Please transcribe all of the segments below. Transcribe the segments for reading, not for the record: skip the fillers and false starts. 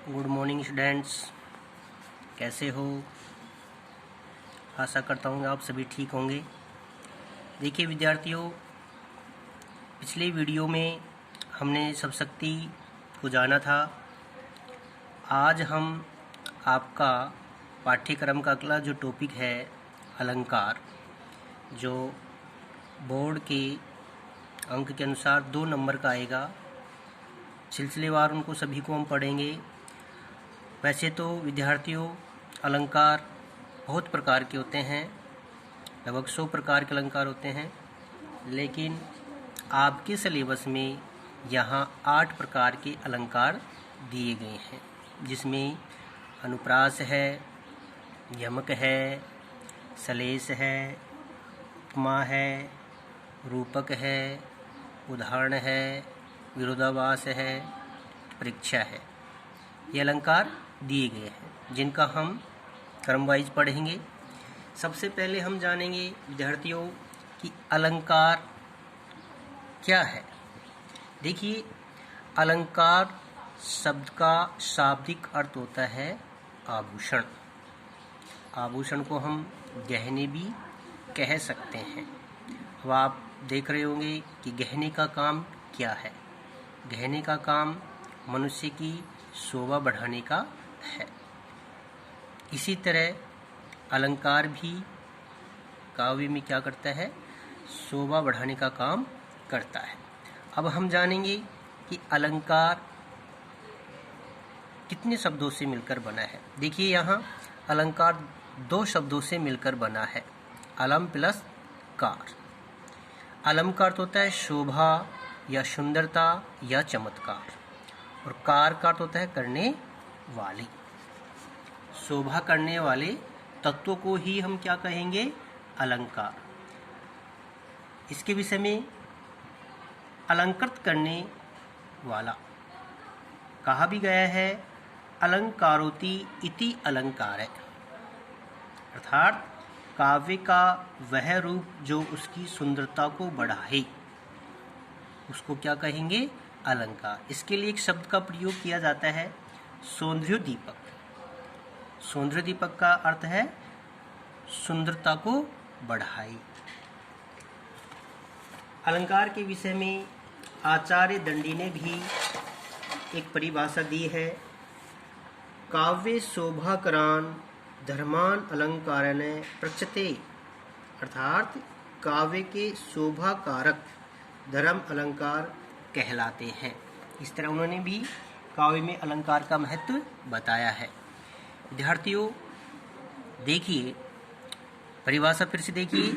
Good morning students, कैसे हो? आशा करता हूँ आप सभी ठीक होंगे। देखिए विद्यार्थियों, पिछले वीडियो में हमने शब्दशक्ति को जाना था। आज हम आपका पाठ्यक्रम का अगला जो टॉपिक है अलंकार, जो बोर्ड के अंक के अनुसार 2 नंबर का आएगा, सिलसिलेवार उनको सभी को हम पढ़ेंगे। वैसे तो विद्यार्थियों, अलंकार बहुत प्रकार के होते हैं, लगभग 100 प्रकार के अलंकार होते हैं, लेकिन आपके सिलेबस में यहाँ 8 प्रकार के अलंकार दिए गए हैं, जिसमें अनुप्रास है, यमक है, सलेश है, उपमा है, रूपक है, उदाहरण है, विरोधाभास है, परीक्षा है। ये अलंकार दिए गए हैं, जिनका हम क्रम वाइज पढ़ेंगे। सबसे पहले हम जानेंगे विद्यार्थियों कि अलंकार क्या है। देखिए, अलंकार शब्द का शाब्दिक अर्थ होता है आभूषण। आभूषण को हम गहने भी कह सकते हैं। अब आप देख रहे होंगे कि गहने का काम क्या है। गहने का काम मनुष्य की शोभा बढ़ाने का है। इसी तरह अलंकार भी काव्य में क्या करता है? शोभा बढ़ाने का काम करता है। अब हम जानेंगे कि अलंकार कितने शब्दों से मिलकर बना है। देखिए, यहाँ अलंकार 2 शब्दों से मिलकर बना है, अलम प्लस कार। अलम का अर्थ होता है शोभा या सुंदरता या चमत्कार, और कार का अर्थ होता है करने वाली। शोभा करने वाले तत्वों को ही हम क्या कहेंगे? अलंकार। इसके विषय में अलंकृत करने वाला कहा भी गया है, अलंकारोति इति अलंकार है, अर्थात काव्य का वह रूप जो उसकी सुंदरता को बढ़ाए, उसको क्या कहेंगे? अलंकार। इसके लिए एक शब्द का प्रयोग किया जाता है, सौंदर्योद्दीपक। सौंदर्योद्दीपक का अर्थ है सुंदरता को बढ़ाई। अलंकार के विषय में आचार्य दंडी ने भी एक परिभाषा दी है, काव्य शोभाकरान धर्मान अलंकारन प्रचते, अर्थात काव्य के शोभाकारक धर्म अलंकार कहलाते हैं। इस तरह उन्होंने भी काव्य में अलंकार का महत्व बताया है। विद्यार्थियों देखिए, परिभाषा फिर से देखिए,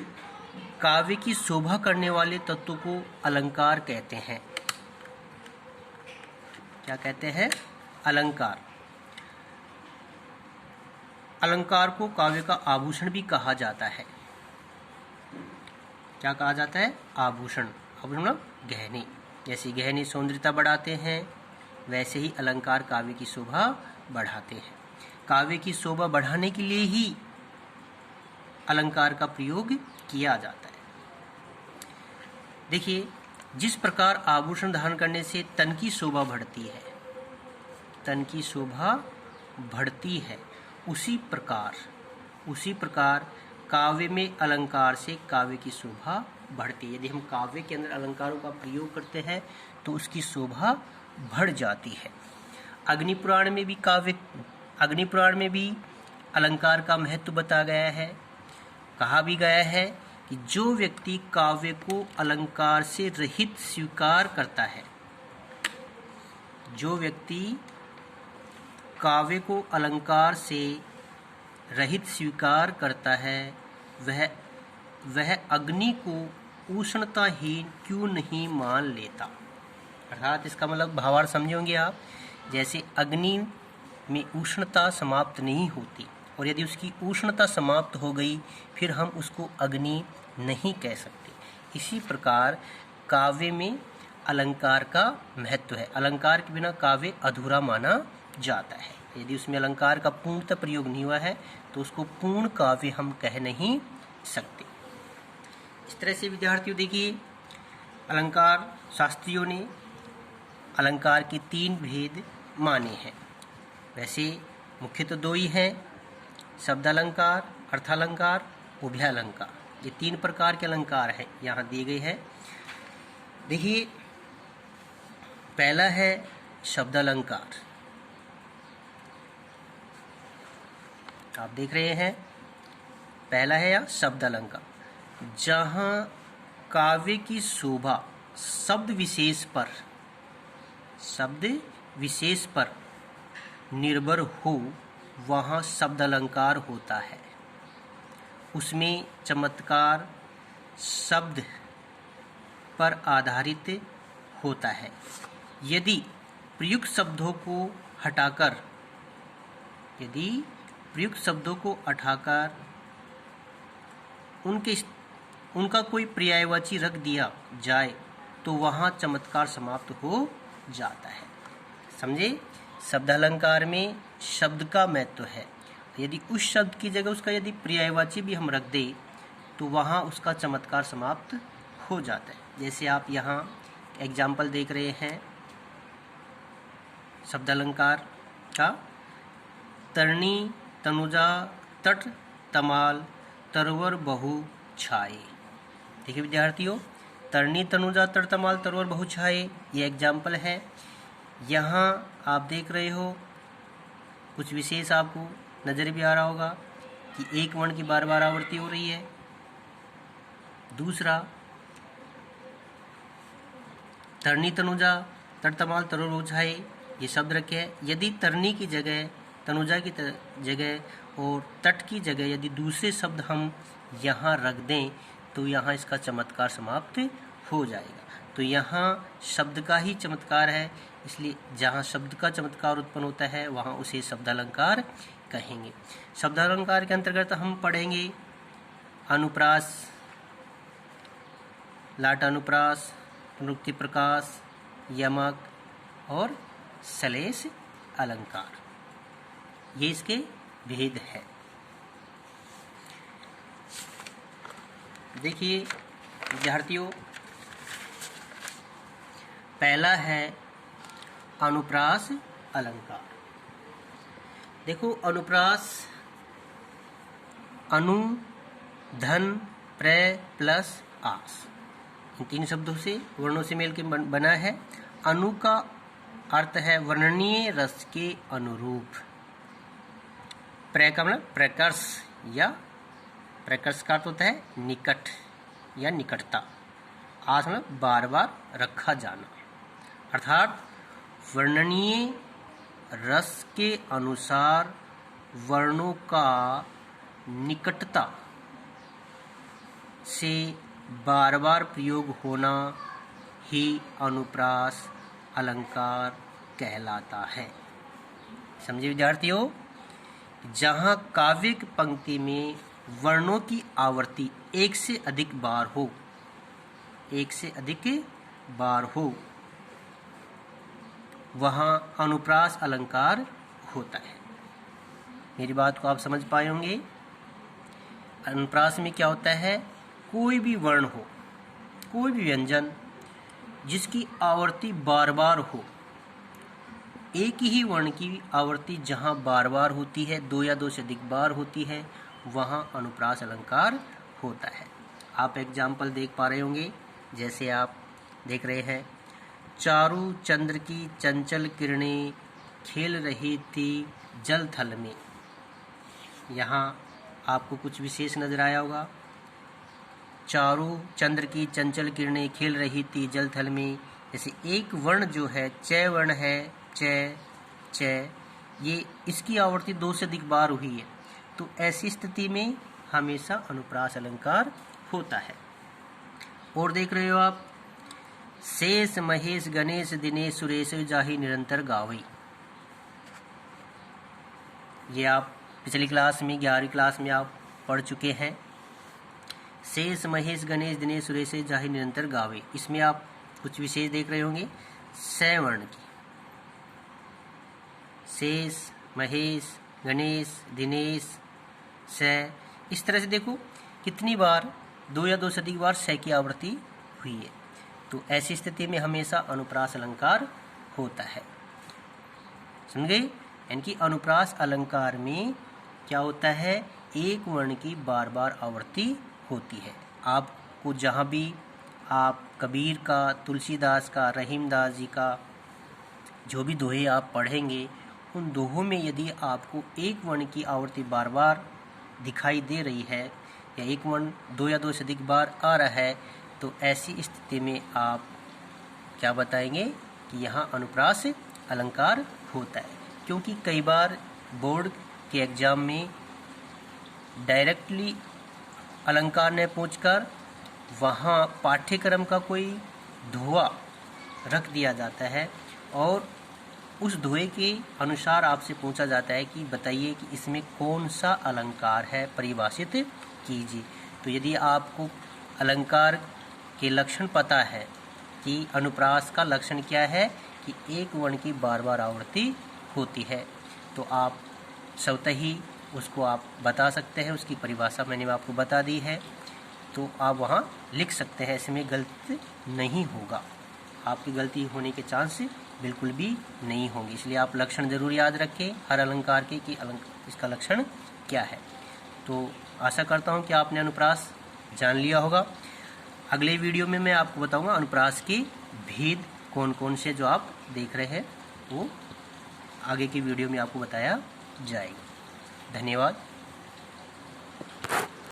काव्य की शोभा करने वाले तत्व को अलंकार कहते हैं। क्या कहते हैं? अलंकार। अलंकार को काव्य का आभूषण भी कहा जाता है। क्या कहा जाता है? आभूषण। आभूषण मतलब गहने। जैसे गहने सौंदर्यता बढ़ाते हैं, वैसे ही अलंकार काव्य की शोभा बढ़ाते हैं। काव्य की शोभा बढ़ाने के लिए ही अलंकार का प्रयोग किया जाता है। देखिए, जिस प्रकार आभूषण धारण करने से तन की शोभा बढ़ती है, तन की शोभा बढ़ती है, उसी प्रकार काव्य में अलंकार से काव्य की शोभा बढ़ती है। यदि हम काव्य के अंदर अलंकारों का प्रयोग करते हैं तो उसकी शोभा बढ़ जाती है। अग्निपुराण में भी अलंकार का महत्व बताया गया है। कहा भी गया है कि जो व्यक्ति काव्य को अलंकार से रहित स्वीकार करता है, जो व्यक्ति काव्य को अलंकार से रहित स्वीकार करता है, वह अग्नि को उष्णताहीन क्यों नहीं मान लेता। अर्थात इसका मतलब भावार्थ समझे होंगे आप। जैसे अग्नि में उष्णता समाप्त नहीं होती, और यदि उसकी उष्णता समाप्त हो गई फिर हम उसको अग्नि नहीं कह सकते। इसी प्रकार काव्य में अलंकार का महत्व है। अलंकार के बिना काव्य अधूरा माना जाता है। यदि उसमें अलंकार का पूर्णतः प्रयोग नहीं हुआ है तो उसको पूर्ण काव्य हम कह नहीं सकते। इस तरह से विद्यार्थियों देखिए, अलंकार शास्त्रियों ने अलंकार के 3 भेद माने हैं। वैसे मुख्य तो दो ही हैं, शब्दालंकार, अर्थालंकार, उभयालंकार। ये 3 प्रकार के अलंकार हैं यहाँ दिए गए हैं। देखिए, पहला है शब्दालंकार। आप देख रहे हैं, पहला है या शब्दालंकार, जहाँ काव्य की शोभा शब्द विशेष पर निर्भर हो, वहाँ शब्दालंकार होता है। उसमें चमत्कार शब्द पर आधारित होता है। यदि प्रयुक्त शब्दों को हटाकर उनका कोई पर्यायवाची रख दिया जाए तो वहाँ चमत्कार समाप्त हो जाता है। समझे? शब्दालंकार में शब्द का महत्व है। यदि उस शब्द की जगह उसका यदि पर्यायवाची भी हम रख दें तो वहाँ उसका चमत्कार समाप्त हो जाता है। जैसे आप यहाँ एग्जाम्पल देख रहे हैं शब्दालंकार का, तरणी तनुजा तट तमाल तरवर बहु छाए। देखिए विद्यार्थियों, तरणी तनुजा तट तमाल तरवर बहु छाए, ये एग्जाम्पल है। यहाँ आप देख रहे हो कुछ विशेष आपको नज़र भी आ रहा होगा कि एक वर्ण की बार बार आवृत्ति हो रही है। दूसरा, तरणी तनुजा तट तमाल तरवर बहु छाए, ये शब्द रखे हैं। यदि तरणी की जगह, तनुजा की जगह और तट की जगह यदि दूसरे शब्द हम यहाँ रख दें तो यहाँ इसका चमत्कार समाप्त हो जाएगा। तो यहाँ शब्द का ही चमत्कार है, इसलिए जहाँ शब्द का चमत्कार उत्पन्न होता है वहाँ उसे शब्दालंकार कहेंगे। शब्दालंकार के अंतर्गत हम पढ़ेंगे अनुप्रास, लाटानुप्रास, पुनरुक्ति प्रकाश, यमक और श्लेष अलंकार। ये इसके भेद है। देखिए विद्यार्थियों, पहला है अनुप्रास अलंकार। देखो, अनुप्रास अनु, धन, प्रय प्लस आस, इन 3 शब्दों से, वर्णों से मिलकर बना है। अनु का अर्थ है वर्णनीय रस के अनुरूप। प्रय का मतलब प्रकर्ष या प्रकर्ष का अर्थ होता है निकट या निकटता। आस मतलब बार बार रखा जाना, अर्थात वर्णनीय रस के अनुसार वर्णों का निकटता से बार बार प्रयोग होना ही अनुप्रास अलंकार कहलाता है। समझे विद्यार्थियों? जहाँ काव्यिक पंक्ति में वर्णों की आवृत्ति एक से अधिक बार हो, वहाँ अनुप्रास अलंकार होता है। मेरी बात को आप समझ पाए होंगे। अनुप्रास में क्या होता है? कोई भी वर्ण हो, कोई भी व्यंजन जिसकी आवृत्ति बार बार हो, एक ही वर्ण की आवृत्ति जहाँ बार बार होती है, 2 या 2 से अधिक बार होती है, वहाँ अनुप्रास अलंकार होता है। आप एग्जाम्पल देख पा रहे होंगे, जैसे आप देख रहे हैं, चारू चंद्र की चंचल किरणें खेल रही थी जल थल में। यहाँ आपको कुछ विशेष नजर आया होगा। चारू चंद्र की चंचल किरणें खेल रही थी जल थल में। जैसे एक वर्ण जो है च वर्ण है, च, ये इसकी आवृत्ति 2 से अधिक बार हुई है, तो ऐसी स्थिति में हमेशा अनुप्रास अलंकार होता है। और देख रहे हो आप, शेष महेश गणेश दिनेश सुरेश जाहि निरंतर गावई। ये आप पिछली क्लास में 11वीं क्लास में आप पढ़ चुके हैं। शेष महेश गणेश दिनेश सुरेश जाहि निरंतर गावे, इसमें आप कुछ विशेष देख रहे होंगे स वर्ण की। शेष, महेश, गणेश, दिनेश, स, इस तरह से देखो कितनी बार 2 या 2 से अधिक बार स की आवृत्ति हुई है। तो ऐसी स्थिति में हमेशा अनुप्रास अलंकार होता है। समझ गए? यानी कि अनुप्रास अलंकार में क्या होता है, एक वर्ण की बार बार आवृत्ति होती है। आपको जहाँ भी आप कबीर का, तुलसीदास का, रहीमदास जी का जो भी दोहे आप पढ़ेंगे, उन दोहों में यदि आपको एक वर्ण की आवृत्ति बार बार दिखाई दे रही है या एक वर्ण दो या दो से अधिक बार आ रहा है, तो ऐसी स्थिति में आप क्या बताएंगे कि यहाँ अनुप्रास अलंकार होता है। क्योंकि कई बार बोर्ड के एग्ज़ाम में डायरेक्टली अलंकार ने पूछकर वहाँ पाठ्यक्रम का कोई दोहा रख दिया जाता है और उस दोहे के अनुसार आपसे पूछा जाता है कि बताइए कि इसमें कौन सा अलंकार है, परिभाषित कीजिए। तो यदि आपको अलंकार के लक्षण पता है कि अनुप्रास का लक्षण क्या है कि एक वर्ण की बार बार आवृत्ति होती है, तो आप स्वतः ही उसको आप बता सकते हैं। उसकी परिभाषा मैंने आपको बता दी है, तो आप वहाँ लिख सकते हैं। इसमें गलती नहीं होगा, आपकी गलती होने के चांस बिल्कुल भी नहीं होंगे। इसलिए आप लक्षण ज़रूर याद रखें हर अलंकार के कि इसका लक्षण क्या है। तो आशा करता हूँ कि आपने अनुप्रास जान लिया होगा। अगले वीडियो में मैं आपको बताऊंगा अनुप्रास के भेद कौन कौन से जो आप देख रहे हैं वो आगे की वीडियो में आपको बताया जाएगा। धन्यवाद।